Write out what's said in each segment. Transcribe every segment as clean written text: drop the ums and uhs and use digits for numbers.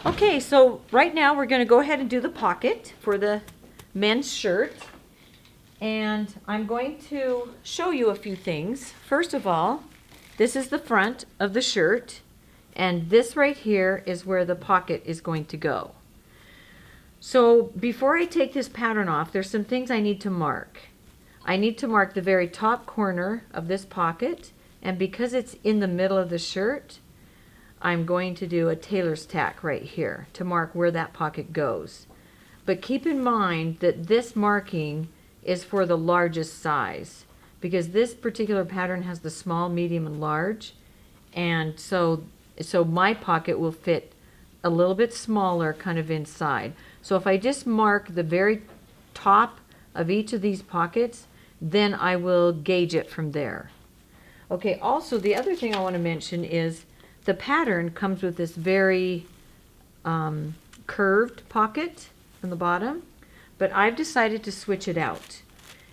Okay, so right now we're going to go ahead and do the pocket for the men's shirt. And I'm going to show you a few things. First of all, this is the front of the shirt, and this right here is where the pocket is going to go. So before I take this pattern off, there's some things I need to mark. I need to mark the very top corner of this pocket, and because it's in the middle of the shirt, I'm going to do a tailor's tack right here to mark where that pocket goes. But keep in mind that this marking is for the largest size, because this particular pattern has the small, medium, and large, and so my pocket will fit a little bit smaller kind of inside. So if I just mark the very top of each of these pockets, then I will gauge it from there. Okay, also the other thing I want to mention is the pattern comes with this very curved pocket on the bottom, but I've decided to switch it out.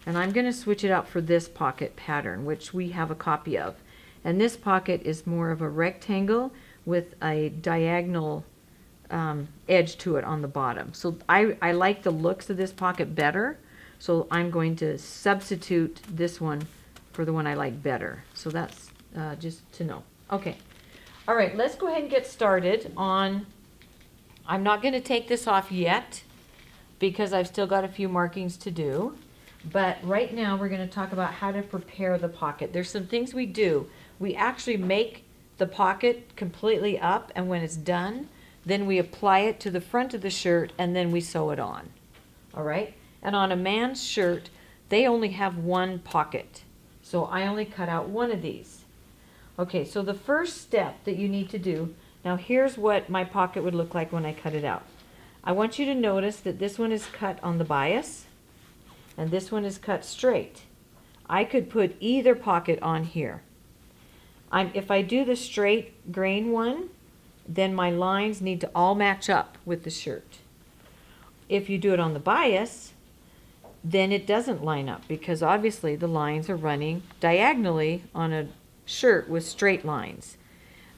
And I'm going to switch it out for this pocket pattern, which we have a copy of. And this pocket is more of a rectangle with a diagonal edge to it on the bottom. So I like the looks of this pocket better, so I'm going to substitute this one for the one I like better. So that's just to know. Okay. All right, let's go ahead and get started on, I'm not going to take this off yet because I've still got a few markings to do. But right now we're going to talk about how to prepare the pocket. There's some things we do. We actually make the pocket completely up, and when it's done, then we apply it to the front of the shirt and then we sew it on. All right? And on a man's shirt, they only have one pocket. So I only cut out one of these. Okay, so the first step that you need to do, now here's what my pocket would look like when I cut it out. I want you to notice that this one is cut on the bias and this one is cut straight. I could put either pocket on here. If I do the straight grain one, then my lines need to all match up with the shirt. If you do it on the bias, then it doesn't line up because obviously the lines are running diagonally on a shirt with straight lines.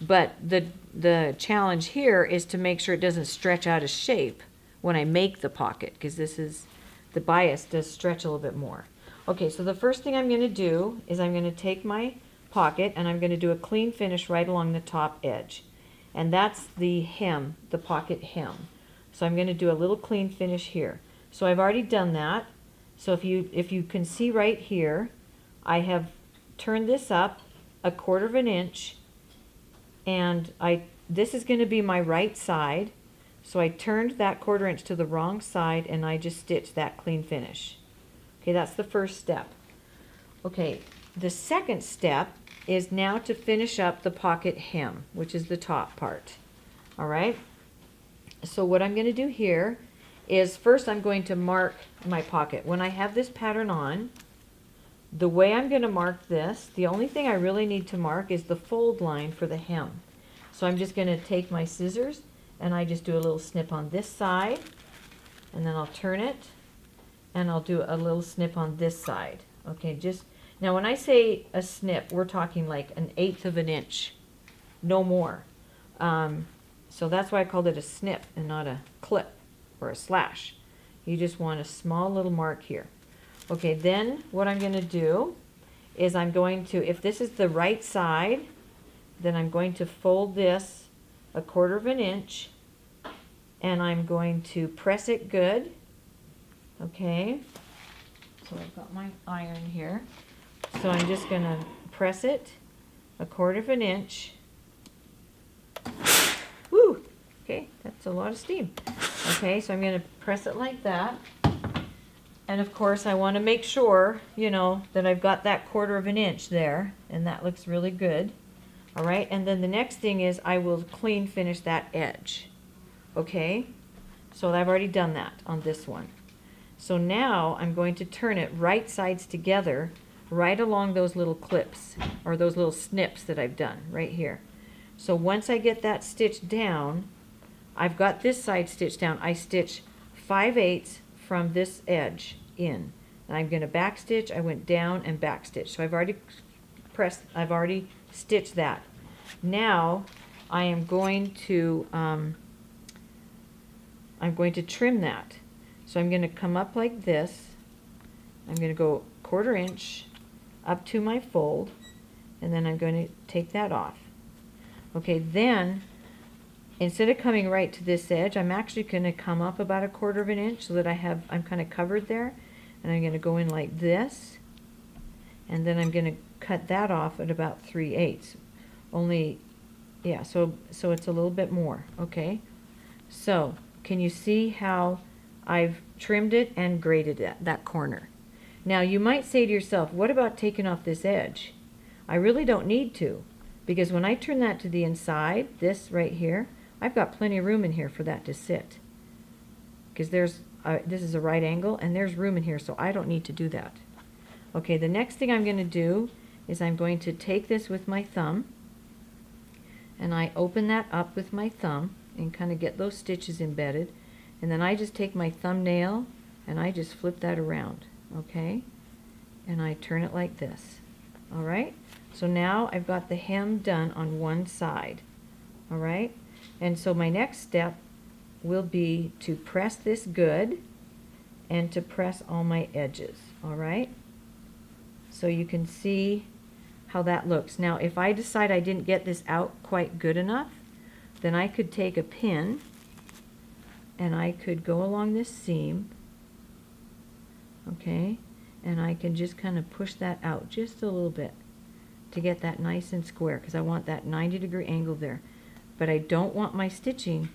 But the challenge here is to make sure it doesn't stretch out of shape when I make the pocket, because the bias does stretch a little bit more. Okay, so the first thing I'm going to do is I'm going to take my pocket and I'm going to do a clean finish right along the top edge. And that's the hem, the pocket hem. So I'm going to do a little clean finish here. So I've already done that. So if you can see right here, I have turned this up 1/4 of an inch, and this is going to be my right side. So I turned that 1/4 inch to the wrong side and I just stitched that clean finish. Okay, that's the first step. Okay, the second step is now to finish up the pocket hem, which is the top part. All right, so what I'm going to do here is first I'm going to mark my pocket. When I have this pattern on, the way I'm going to mark this, the only thing I really need to mark is the fold line for the hem. So I'm just going to take my scissors and I just do a little snip on this side, and then I'll turn it and I'll do a little snip on this side. Okay, just now when I say a snip, we're talking like 1/8 of an inch, no more. So that's why I called it a snip and not a clip or a slash. You just want a small little mark here. Okay, then what I'm going to do is I'm going to, if this is the right side, then I'm going to fold this 1/4 of an inch and I'm going to press it good. Okay, so I've got my iron here. So I'm just going to press it 1/4 of an inch. Woo! Okay, that's a lot of steam. Okay, so I'm going to press it like that. And of course I want to make sure, that I've got that 1/4 of an inch there, and that looks really good. All right, and then the next thing is I will clean finish that edge. Okay, so I've already done that on this one. So now I'm going to turn it right sides together, right along those little clips, or those little snips that I've done right here. So once I get that stitched down, I've got this side stitched down. I stitch 5/8 from this edge in. And I'm going to back stitch. I went down and back stitch. So I've already stitched that. Now I am going to I'm going to trim that. So I'm going to come up like this. I'm going to go 1/4 inch up to my fold, and then I'm going to take that off. Okay, then instead of coming right to this edge, I'm actually going to come up about 1/4 inch so that I'm kind of covered there, and I'm going to go in like this, and then I'm going to cut that off at about 3/8. Only, yeah, so it's a little bit more. Okay, so can you see how I've trimmed it and graded that corner? Now you might say to yourself, what about taking off this edge? I really don't need to, because when I turn that to the inside, this right here, I've got plenty of room in here for that to sit. Because this is a right angle and there's room in here, so I don't need to do that. Okay, the next thing I'm going to do is I'm going to take this with my thumb, and I open that up with my thumb and kind of get those stitches embedded, and then I just take my thumbnail and I just flip that around, okay, and I turn it like this. All right, so now I've got the hem done on one side. All right, and so my next step will be to press this good and to press all my edges. All right, so you can see how that looks. Now if I decide I didn't get this out quite good enough, then I could take a pin and I could go along this seam, okay, and I can just kind of push that out just a little bit to get that nice and square, because I want that 90-degree angle there, but I don't want my stitching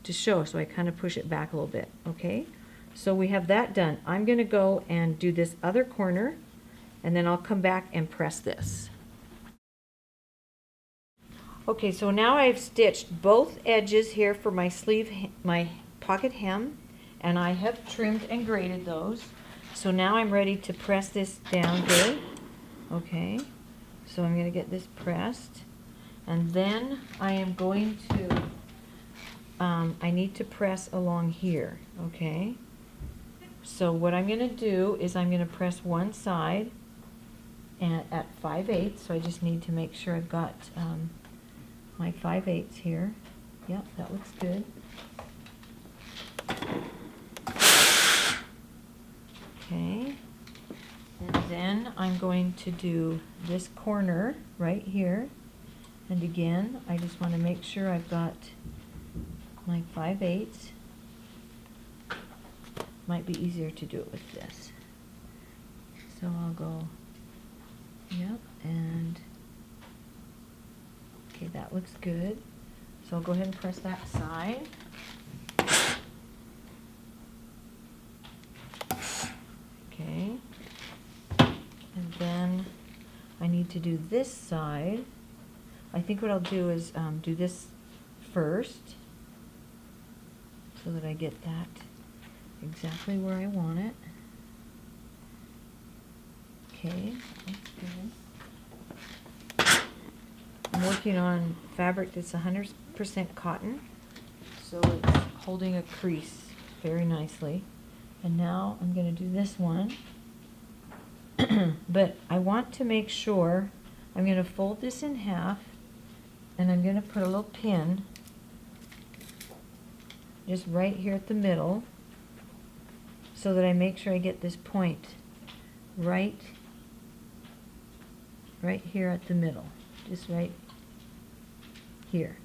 to show, so I kind of push it back a little bit. Okay, so we have that done. I'm going to go and do this other corner, and then I'll come back and press this. Okay, so now I've stitched both edges here for my sleeve, my pocket hem, and I have trimmed and graded those. So now I'm ready to press this down good. Okay, so I'm going to get this pressed, and then I am going to, I need to press along here. Okay, so what I'm going to do is I'm going to press one side and at 5/8, so I just need to make sure I've got my 5/8 here. Yep, that looks good. Okay, and then I'm going to do this corner right here, and again I just want to make sure I've got my 5/8. Might be easier to do it with this, so I'll go, yep, and okay, that looks good. So I'll go ahead and press that side. Okay, and then I need to do this side. I think what I'll do is do this first so that I get that exactly where I want it. Okay, that's good. I'm working on fabric that's 100% cotton, so it's holding a crease very nicely. And now I'm going to do this one, but I want to make sure I'm going to fold this in half, and I'm going to put a little pin just right here at the middle so that I make sure I get this point right here at the middle, just right here.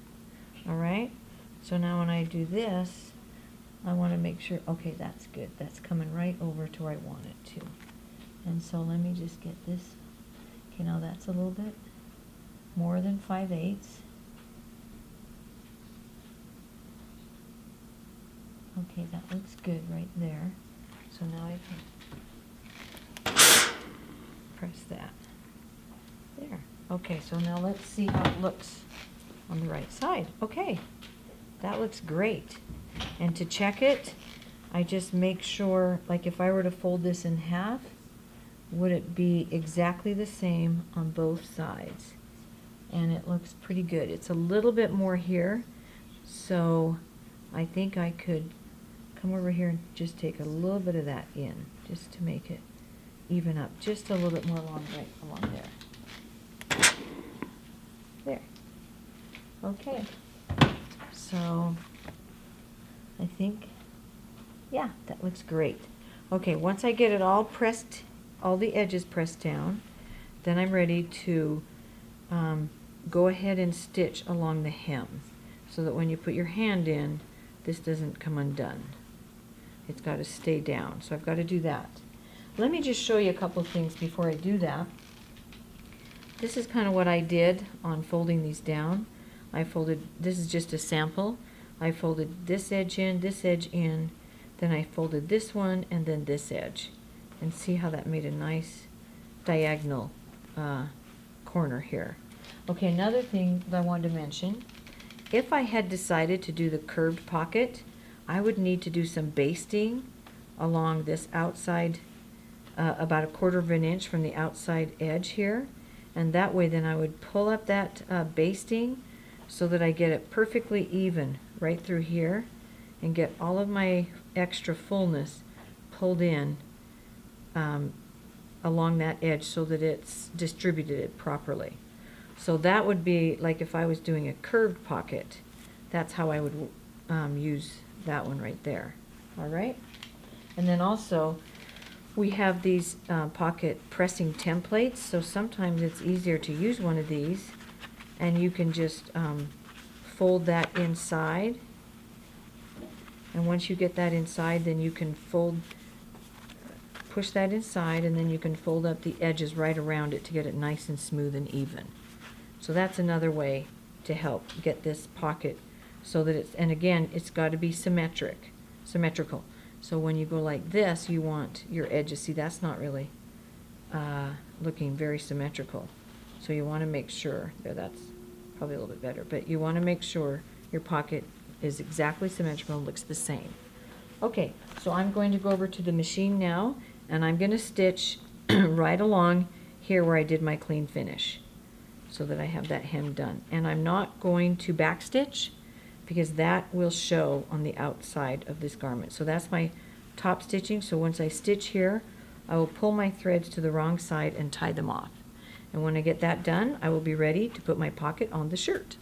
All right, so now when I do this, I want to make sure, okay, that's good. That's coming right over to where I want it to. And so let me just get this. Okay, now that's a little bit more than 5/8. Okay, that looks good right there. So now I can press that. There. Okay, so now let's see how it looks on the right side. Okay, that looks great. And to check it, I just make sure, like if I were to fold this in half, would it be exactly the same on both sides? And it looks pretty good. It's a little bit more here, so I think I could come over here and just take a little bit of that in, just to make it even up, just a little bit more along there. There. Okay. So I think Yeah, that looks great. Okay, once I get it all pressed, all the edges pressed down, then I'm ready to go ahead and stitch along the hem so that when you put your hand in, this doesn't come undone. It's got to stay down, so I've got to do that. Let me just show you a couple of things before I do that. This is kind of what I did on folding these down. I folded, this is just a sample. I folded this edge in, then I folded this one, and then this edge. And see how that made a nice diagonal corner here. Okay, another thing that I wanted to mention, if I had decided to do the curved pocket, I would need to do some basting along this outside, about 1/4 of an inch from the outside edge here. And that way then I would pull up that basting so that I get it perfectly even right through here and get all of my extra fullness pulled in along that edge so that it's distributed it properly. So that would be like if I was doing a curved pocket, that's how I would use that one right there. All right? And then also, we have these pocket pressing templates, so sometimes it's easier to use one of these, and you can just fold that inside. And once you get that inside, then you can push that inside, and then you can fold up the edges right around it to get it nice and smooth and even. So that's another way to help get this pocket so that it's, and again, it's got to be symmetrical. So when you go like this, you want your edges, see that's not really looking very symmetrical. So you want to make sure, there, that's probably a little bit better, but you want to make sure your pocket is exactly symmetrical and looks the same. Okay, so I'm going to go over to the machine now, and I'm going to stitch right along here where I did my clean finish so that I have that hem done. And I'm not going to backstitch because that will show on the outside of this garment. So that's my top stitching. So once I stitch here, I will pull my threads to the wrong side and tie them off. And when I get that done, I will be ready to put my pocket on the shirt.